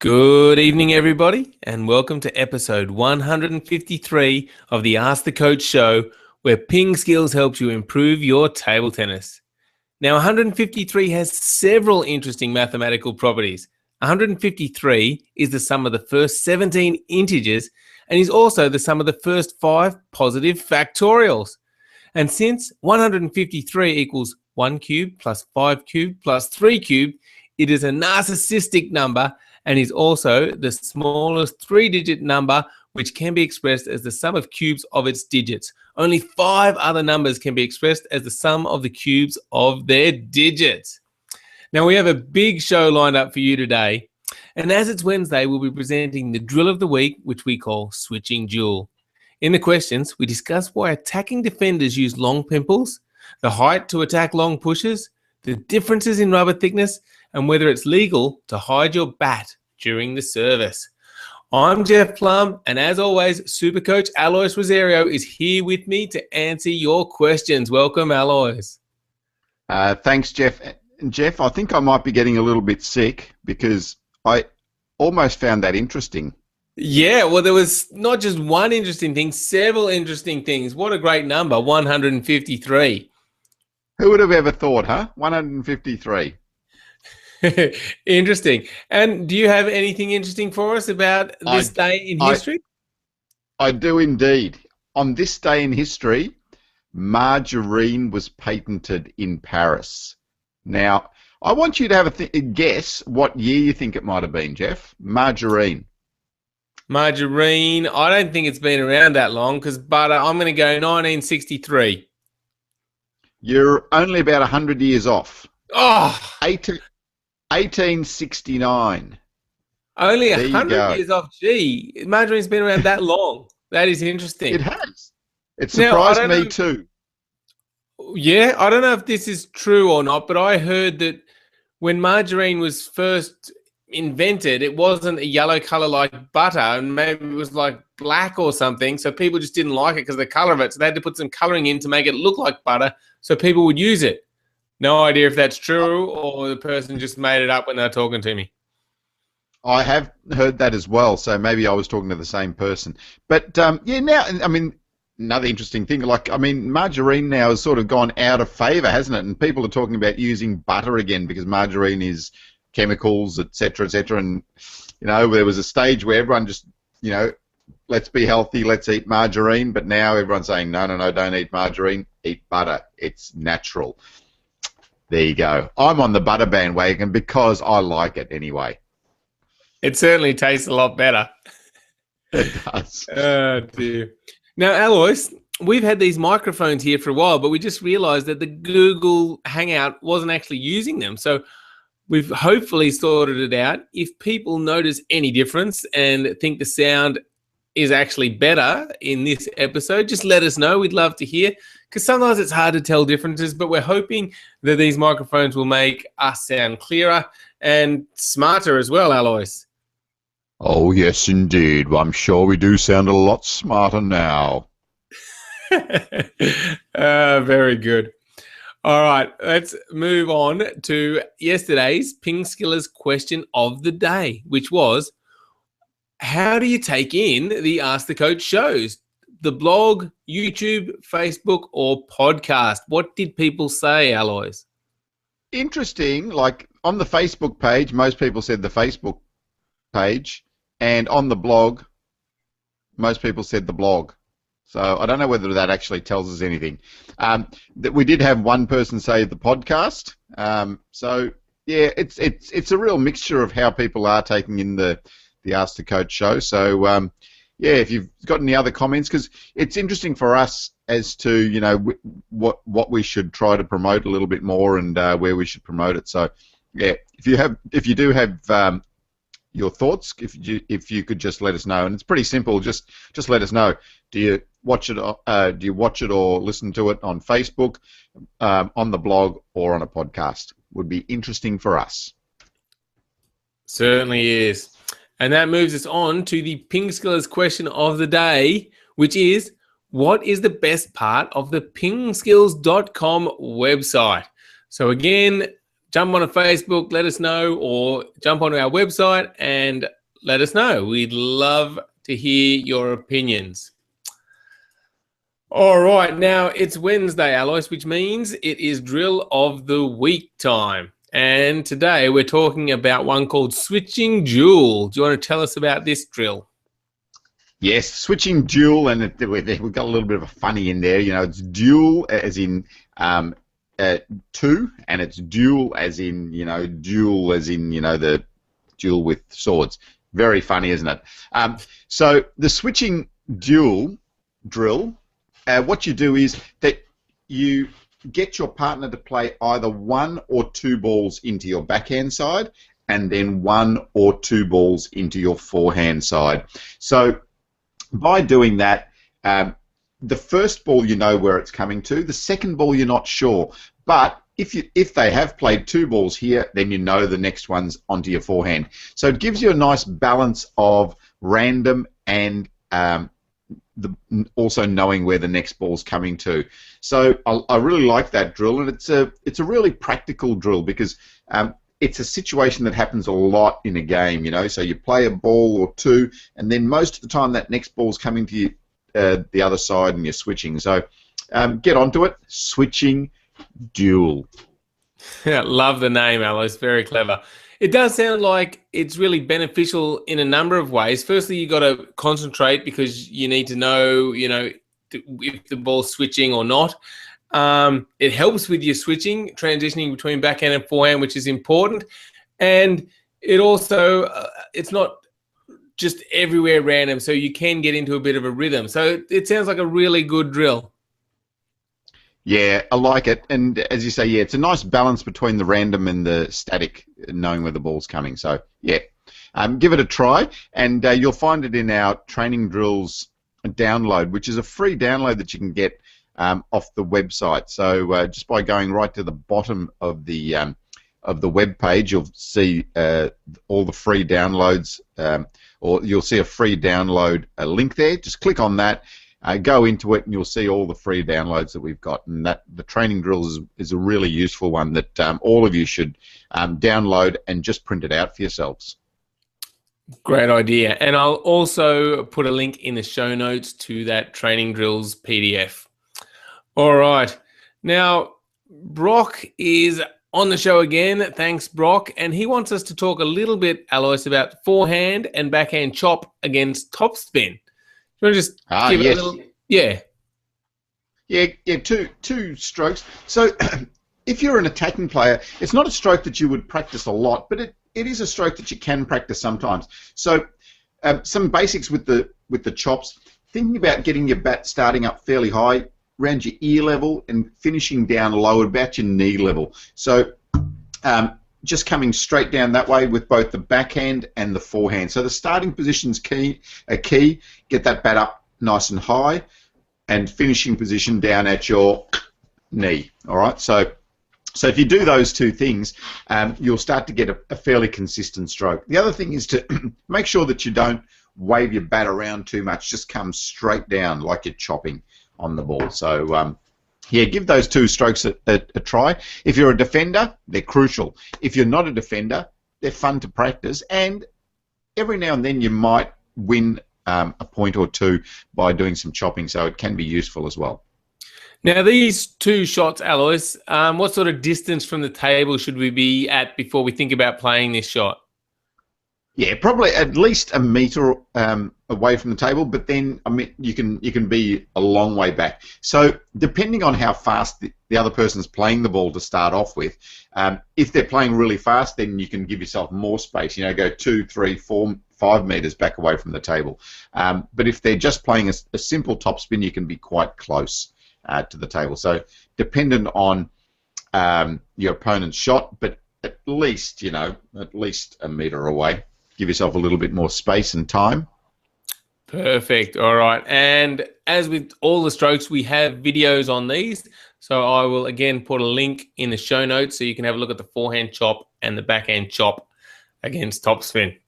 Good evening, everybody, and welcome to episode 153 of the Ask the Coach show, where PingSkills helps you improve your table tennis. Now, 153 has several interesting mathematical properties. 153 is the sum of the first 17 integers and is also the sum of the first 5 positive factorials. And since 153 equals 1 cubed plus 5 cubed plus 3 cubed, it is a narcissistic number and is also the smallest 3-digit number, which can be expressed as the sum of cubes of its digits. Only 5 other numbers can be expressed as the sum of the cubes of their digits. Now, we have a big show lined up for you today. And as it's Wednesday, we'll be presenting the drill of the week, which we call Switching Duel. In the questions, we discuss why attacking defenders use long pimples, the height to attack long pushes, the differences in rubber thickness, and whether it's legal to hide your bat during the service. I'm Jeff Plum, and as always, Super Coach Alois Rosario is here with me to answer your questions. Welcome, Alois. Thanks, Jeff. And Jeff, I think I might be getting a little bit sick because I almost found that interesting. Yeah, well, there was not just one interesting thing, several interesting things. What a great number, 153. Who would have ever thought, huh? 153. Interesting. And do you have anything interesting for us about this day in history? I do indeed. On this day in history, margarine was patented in Paris. Now, I want you to have a guess what year you think it might have been, Jeff. Margarine. Margarine, I don't think it's been around that long because butter, I'm going to go 1963. You're only about 100 years off. Oh! 1869. Only 100 years off. Gee, margarine's been around that long. That is interesting. It has. It surprised me too. Yeah, I don't know if this is true or not, but I heard that when margarine was first invented, it wasn't a yellow color like butter, and maybe it was like black or something, so people just didn't like it because of the color of it, so they had to put some coloring in to make it look like butter so people would use it. No idea if that's true or the person just made it up when they were talking to me. I have heard that as well, so maybe I was talking to the same person. But yeah, now, I mean, another interesting thing, margarine now has sort of gone out of favor, hasn't it? And people are talking about using butter again because margarine is chemicals, etc., etc. And, there was a stage where everyone just, let's be healthy, let's eat margarine. But now everyone's saying, no, don't eat margarine, eat butter. It's natural. There you go. I'm on the butter bandwagon because I like it anyway. It certainly tastes a lot better. It does. Oh, dear. Now, Alois, we've had these microphones here for a while, but we just realized that the Google Hangout wasn't actually using them. So we've hopefully sorted it out. If people notice any difference and think the sound is actually better in this episode, just let us know. We'd love to hear, because sometimes it's hard to tell differences, but we're hoping that these microphones will make us sound clearer and smarter as well, Alois. Oh, yes, indeed. Well, I'm sure we do sound a lot smarter now. Very good. All right, let's move on to yesterday's PingSkills question of the day, which was, how do you take in the Ask the Coach shows? The blog, YouTube, Facebook, or podcast? What did people say, Alois? Interesting. Like on the Facebook page, most people said the Facebook page, and on the blog, most people said the blog. So I don't know whether that actually tells us anything. That we did have one person say the podcast. So yeah, it's a real mixture of how people are taking in the Ask the Coach show. So yeah, if you've got any other comments, because it's interesting for us as to what we should try to promote a little bit more and where we should promote it. So yeah, if you do have your thoughts, if you could just let us know, and it's pretty simple. Just let us know. Do you watch it? Do you watch it or listen to it on Facebook, on the blog, or on a podcast? Would be interesting for us. Certainly is. And that moves us on to the PingSkills question of the day, which is, what is the best part of the pingskills.com website? So again, jump on a Facebook, let us know, or jump onto our website and let us know. We'd love to hear your opinions. All right, now it's Wednesday, Alois, which means it is drill of the week time. And today we're talking about one called switching dual. Do you want to tell us about this drill? Yes, switching dual, and we've got a little bit of a funny in there. You know, it's dual as in two, and it's dual as in, the duel with swords. Very funny, isn't it? So the switching dual drill, what you do is that you get your partner to play either 1 or 2 balls into your backhand side, and then 1 or 2 balls into your forehand side. So by doing that, the first ball you know where it's coming to. The second ball you're not sure. But if they have played 2 balls here, then you know the next one's onto your forehand. So it gives you a nice balance of random and also knowing where the next ball's coming to. So I really like that drill, and it's a really practical drill because it's a situation that happens a lot in a game, So you play a ball or 2, and then most of the time that next ball's coming to you, the other side, and you're switching. So get onto it. Switching dual. Yeah, love the name, Alice. Very clever. It does sound like it's really beneficial in a number of ways. Firstly, you got to concentrate because you need to know, if the ball's switching or not. It helps with your switching, transitioning between backhand and forehand, which is important. And it also, it's not just everywhere random, so you can get into a bit of a rhythm. So it sounds like a really good drill. Yeah, I like it. And as you say, yeah, it's a nice balance between the random and the static, knowing where the ball's coming. So, yeah, give it a try. And you'll find it in our training drills download, which is a free download that you can get off the website. So just by going right to the bottom of the web page, you'll see all the free downloads, or you'll see a free download link there. Just click on that. Go into it and you'll see all the free downloads that we've got, and that the training drills is a really useful one that all of you should download and just print it out for yourselves. Great idea. And I'll also put a link in the show notes to that training drills PDF. All right. Now, Brock is on the show again. Thanks, Brock. And he wants us to talk a little bit, Alois, about forehand and backhand chop against topspin. You want to just give it a little... Yeah. Yeah, two strokes. So if you're an attacking player, it's not a stroke that you would practice a lot, but it is a stroke that you can practice sometimes. So some basics with the chops, thinking about getting your bat starting up fairly high, around your ear level, and finishing down low, about your knee level. So just coming straight down that way with both the backhand and the forehand. So the starting position's key. Get that bat up nice and high, and finishing position down at your knee. All right. So if you do those two things, you'll start to get a fairly consistent stroke. The other thing is to make sure that you don't wave your bat around too much. Just come straight down like you're chopping on the ball. So yeah, give those two strokes a try. If you're a defender, they're crucial. If you're not a defender, they're fun to practice, and every now and then you might win a point or two by doing some chopping, so it can be useful as well. Now, these two shots, Alois, what sort of distance from the table should we be at before we think about playing this shot? Yeah, probably at least a metre away from the table, but then you can be a long way back. So depending on how fast the other person's playing the ball to start off with, if they're playing really fast, then you can give yourself more space. Go 2, 3, 4, 5 metres back away from the table. But if they're just playing a simple topspin, you can be quite close to the table. So dependent on your opponent's shot, but at least a metre away. Give yourself a little bit more space and time. Perfect. All right. And as with all the strokes, we have videos on these. So I will again put a link in the show notes so you can have a look at the forehand chop and the backhand chop against topspin.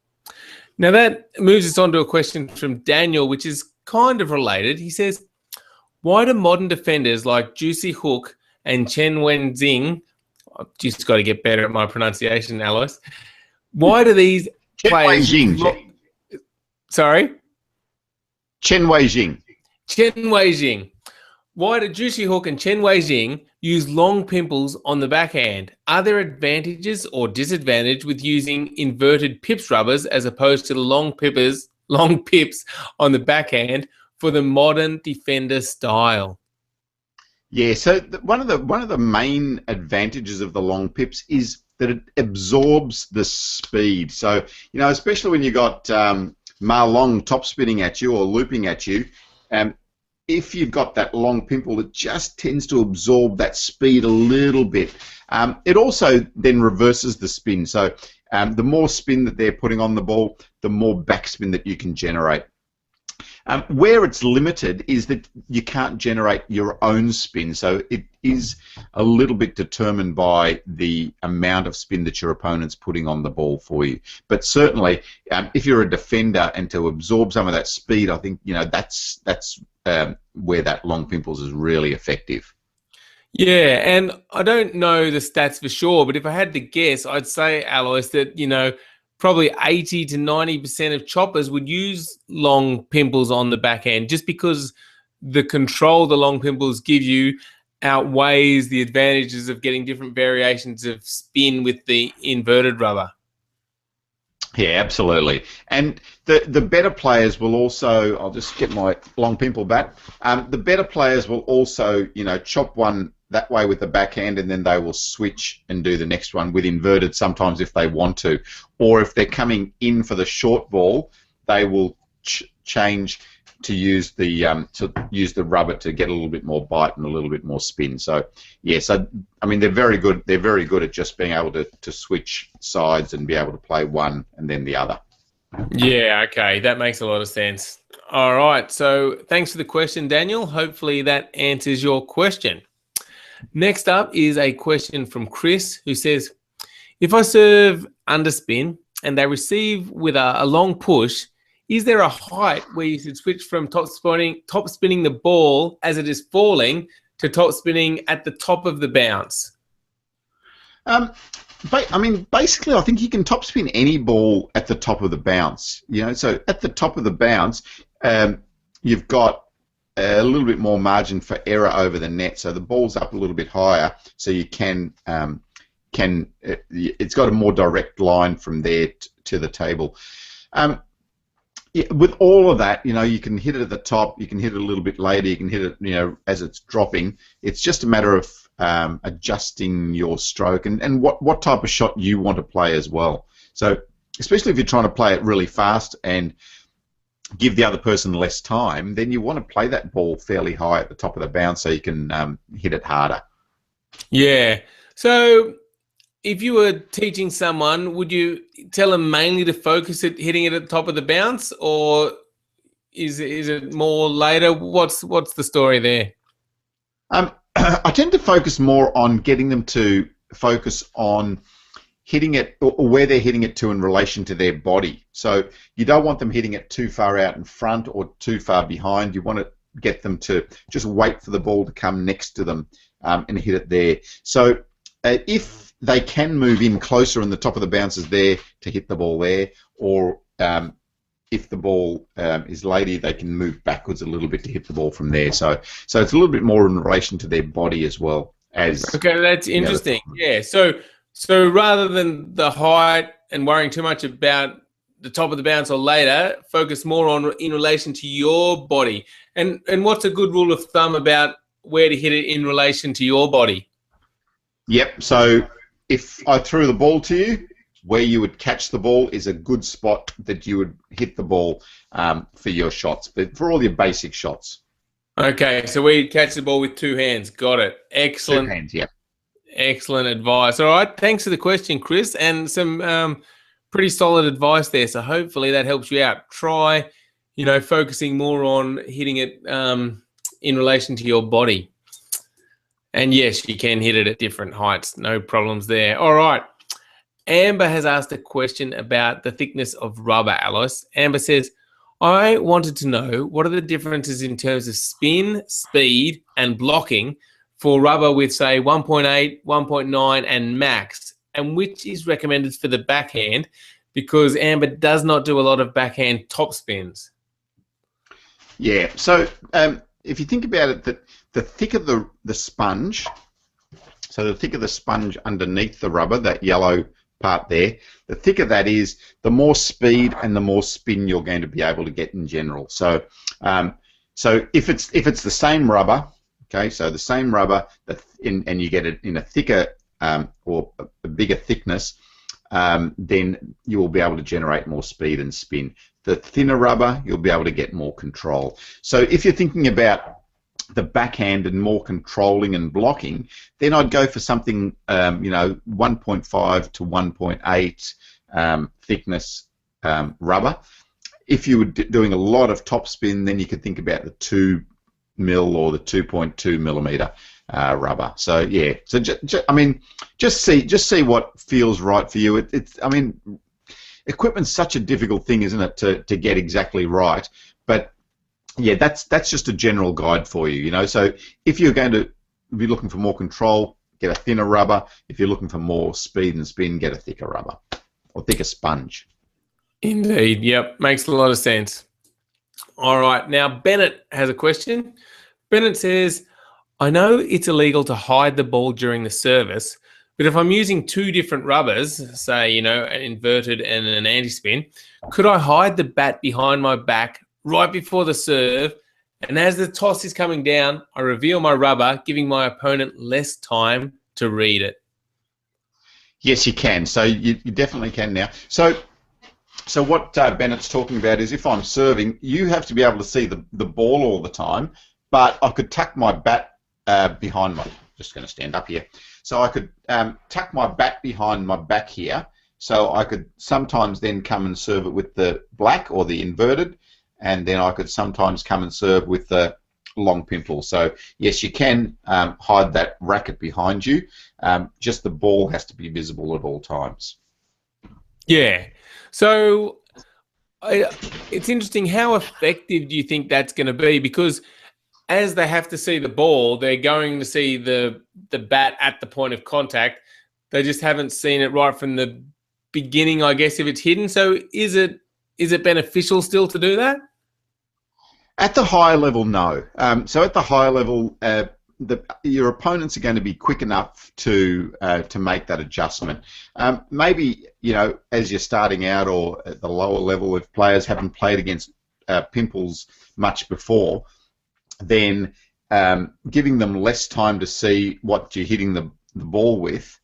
Now that moves us on to a question from Daniel, which is kind of related. He says, why do modern defenders like Juicy Hook and Chen Wenzhing I've just got to get better at my pronunciation, Alois. Why do these Chen players Wei-jing. Sorry? Chen Wei-jing. Chen Wei-jing. Why do Juicy Hook and Chen Wei-jing use long pimples on the backhand? Are there advantages or disadvantages with using inverted pips rubbers as opposed to the long pips on the backhand for the modern defender style? Yeah, so one of the main advantages of the long pips is that it absorbs the speed. So, especially when you got Ma Long top spinning at you or looping at you, if you've got that long pimple, it just tends to absorb that speed a little bit. It also then reverses the spin. So the more spin that they're putting on the ball, the more backspin that you can generate. Where it's limited is that you can't generate your own spin, so it is a little bit determined by the amount of spin that your opponent's putting on the ball for you. But certainly, if you're a defender and to absorb some of that speed, I think that's where that long pimples is really effective. Yeah, and I don't know the stats for sure, but if I had to guess, I'd say, Alois, that probably 80 to 90% of choppers would use long pimples on the backhand just because the control the long pimples give you outweighs the advantages of getting different variations of spin with the inverted rubber. Yeah, absolutely. And the better players will also, I'll just get my long pimple back, the better players will also, chop one that way with the backhand, and then they will switch and do the next one with inverted sometimes if they want to. Or if they're coming in for the short ball, they will change to use the rubber to get a little bit more bite and a little bit more spin. So yeah, they're very good. They're very good at just being able to switch sides and be able to play one and then the other. Yeah, okay, that makes a lot of sense. All right, so thanks for the question, Daniel. Hopefully that answers your question. Next up is a question from Chris, who says, if I serve underspin and they receive with a long push, is there a height where you should switch from top spinning the ball as it is falling to top spinning at the top of the bounce? Basically, I think you can top spin any ball at the top of the bounce. So at the top of the bounce, you've got a little bit more margin for error over the net, so the ball's up a little bit higher, so you it's got a more direct line from there to the table. With all of that, you can hit it at the top, you can hit it a little bit later, you can hit it, as it's dropping. It's just a matter of adjusting your stroke and what type of shot you want to play as well. So, especially if you're trying to play it really fast and give the other person less time, then you want to play that ball fairly high at the top of the bounce so you can hit it harder. Yeah. So if you were teaching someone, would you tell them mainly to focus at hitting it at the top of the bounce, or is it more later? What's the story there? I tend to focus more on getting them to focus on hitting it or where they're hitting it to in relation to their body. So you don't want them hitting it too far out in front or too far behind. You want to get them to just wait for the ball to come next to them and hit it there. So if they can move in closer and the top of the bounce is there to hit the ball there, or if the ball is lady, they can move backwards a little bit to hit the ball from there. So it's a little bit more in relation to their body as well as. Okay, that's interesting. Yeah. So rather than the height and worrying too much about the top of the bounce or later, focus more on in relation to your body. And what's a good rule of thumb about where to hit it in relation to your body? Yep. So if I threw the ball to you, where you would catch the ball is a good spot that you would hit the ball for your shots, but for all your basic shots. Okay, so we catch the ball with two hands. Got it. Excellent. 2 hands, yeah. Excellent advice. All right, thanks for the question, Chris, and some pretty solid advice there. So hopefully that helps you out. Try, focusing more on hitting it in relation to your body. And yes, you can hit it at different heights. No problems there. All right. Amber has asked a question about the thickness of rubber, Alois. Amber says, I wanted to know what are the differences in terms of spin, speed, and blocking for rubber with, say, 1.8, 1.9, and max, and which is recommended for the backhand, because Amber does not do a lot of backhand top spins. Yeah. So if you think about it, that the thicker the sponge, so the thicker the sponge underneath the rubber, that yellow part there, the thicker that is, the more speed and the more spin you're going to be able to get in general. So so if it's the same rubber, okay, so the same rubber and you get it in a thicker or a bigger thickness, then you will be able to generate more speed and spin. The thinner rubber, you'll be able to get more control. So if you're thinking about the backhand and more controlling and blocking, then I'd go for something, 1.5 to 1.8 thickness rubber. If you were doing a lot of top spin, then you could think about the 2 mil or the 2.2 millimeter rubber. So yeah, so just see what feels right for you. Equipment's such a difficult thing, isn't it, to get exactly right? But yeah, that's just a general guide for you, So if you're going to be looking for more control, get a thinner rubber. If you're looking for more speed and spin, get a thicker rubber or thicker sponge. Indeed. Yep. Makes a lot of sense. All right. Now, Bennett has a question. Bennett says, I know it's illegal to hide the ball during the service, but if I'm using two different rubbers, say, an inverted and an anti-spin, could I hide the bat behind my back right before the serve, and as the toss is coming down, I reveal my rubber, giving my opponent less time to read it? Yes, you can. So you definitely can now. So what Bennett's talking about is, if I'm serving, you have to be able to see the ball all the time, but I could tuck my bat behind my, just going to stand up here, so I could tuck my bat behind my back here, so I could sometimes then come and serve it with the black or the inverted, and then I could sometimes come and serve with the long pimple. So yes, you can hide that racket behind you, just the ball has to be visible at all times. Yeah. So it's interesting. How effective do you think that's going to be? Because as they have to see the ball, they're going to see the bat at the point of contact. They just haven't seen it right from the beginning, I guess, if it's hidden. So is it beneficial still to do that? At the higher level, no. So at the higher level, your opponents are going to be quick enough to make that adjustment. Maybe, as you're starting out, or at the lower level, if players haven't played against pimples much before, then giving them less time to see what you're hitting the ball with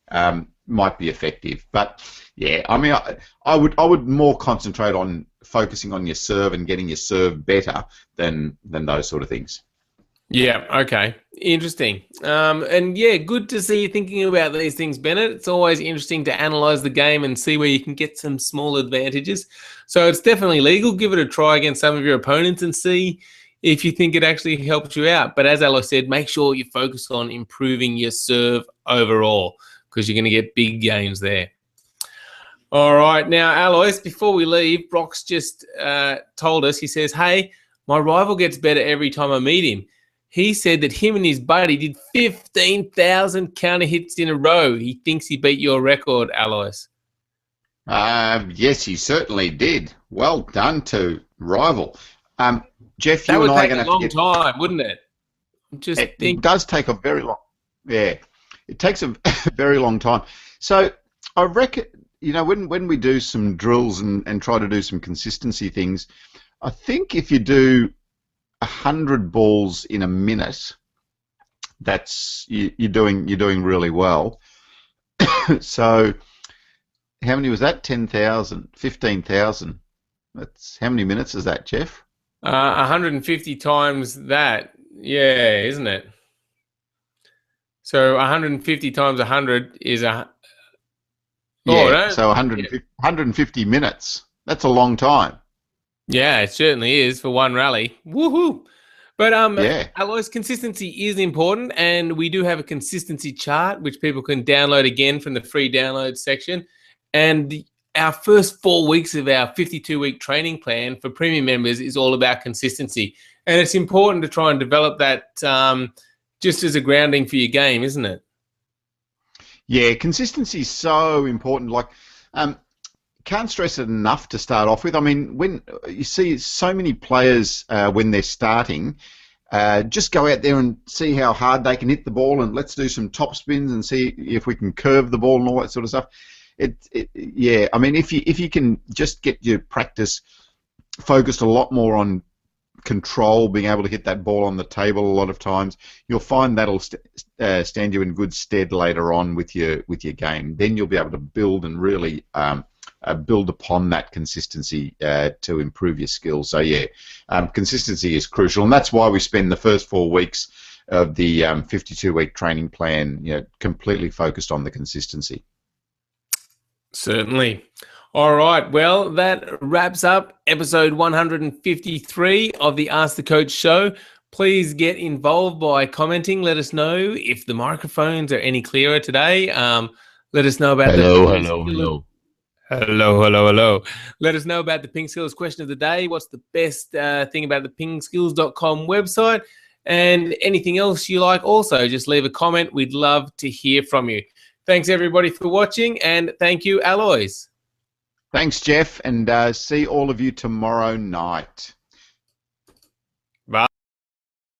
might be effective. But yeah, I would more concentrate on focusing on your serve and getting your serve better than those sort of things. Yeah, okay. Interesting. And yeah, good to see you thinking about these things, Bennett. It's always interesting to analyze the game and see where you can get some small advantages. So it's definitely legal. Give it a try against some of your opponents and see if you think it actually helps you out. But as Alois said, make sure you focus on improving your serve overall, because you're going to get big gains there. All right. Now, Alois, before we leave, Brock's just told us, he says, hey, my rival gets better every time I meet him. He said that him and his buddy did 15,000 counter hits in a row. He thinks he beat your record, Alois. Yes, he certainly did. Well done to rival. Jeff, you and I are going to have to get... That would take a long time, wouldn't it? It does take a very long... Yeah, it takes a very long time. So I reckon, when we do some drills and try to do some consistency things, I think if you do 100 balls in a minute, that's you're doing really well. So how many was that? 10,000, 15,000. That's how many minutes is that, Jeff? 150 times that. Yeah, isn't it? So 150 times 100 is a... So 150 minutes. That's a long time. Yeah, it certainly is for one rally. Woohoo! But yeah. Alois, consistency is important, and we do have a consistency chart which people can download again from the free download section. And our first 4 weeks of our 52-week training plan for premium members is all about consistency. And it's important to try and develop that just as a grounding for your game, isn't it? Yeah, consistency is so important. Like, can't stress it enough to start off with. I mean, when you see so many players when they're starting, just go out there and see how hard they can hit the ball, and let's do some top spins and see if we can curve the ball and all that sort of stuff. Yeah. I mean, if you can just get your practice focused a lot more on control, being able to hit that ball on the table a lot of times, you'll find that'll stand you in good stead later on with your game. Then you'll be able to build and really build upon that consistency to improve your skills. So yeah, consistency is crucial, and that's why we spend the first 4 weeks of the 52-week training plan, completely focused on the consistency. Certainly. All right. Well, that wraps up episode 153 of the Ask the Coach show. Please get involved by commenting. Let us know if the microphones are any clearer today. Let us know about Hello. Hello. Let us know about the PingSkills question of the day. What's the best thing about the PingSkills.com website? And anything else you like also, just leave a comment. We'd love to hear from you. Thanks, everybody, for watching, and thank you, Alois. Thanks, Jeff, and see all of you tomorrow night.